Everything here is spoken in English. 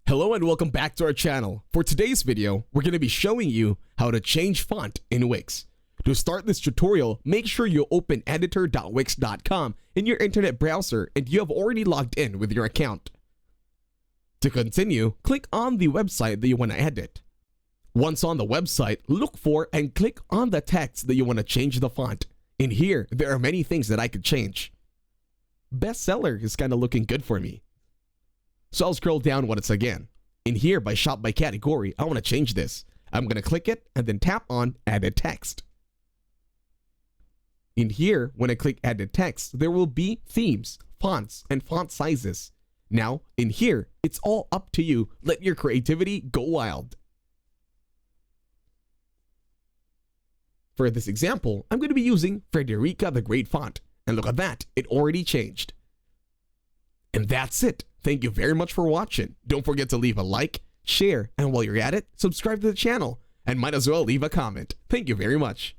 Hello and welcome back to our channel. For today's video, we're going to be showing you how to change font in Wix. To start this tutorial, make sure you open editor.wix.com in your internet browser and you have already logged in with your account. To continue, click on the website that you want to edit. Once on the website, look for and click on the text that you want to change the font. In here, there are many things that I could change. Bestseller is kind of looking good for me. So I'll scroll down once again. In here, by shop by category, I want to change this. I'm going to click it and then tap on Edit Text. In here, when I click Edit Text, there will be themes, fonts, and font sizes. Now, in here, it's all up to you. Let your creativity go wild. For this example, I'm going to be using Frederica the Great font. And look at that, it already changed. And that's it. Thank you very much for watching. Don't forget to leave a like, share, and while you're at it, subscribe to the channel. And might as well leave a comment. Thank you very much.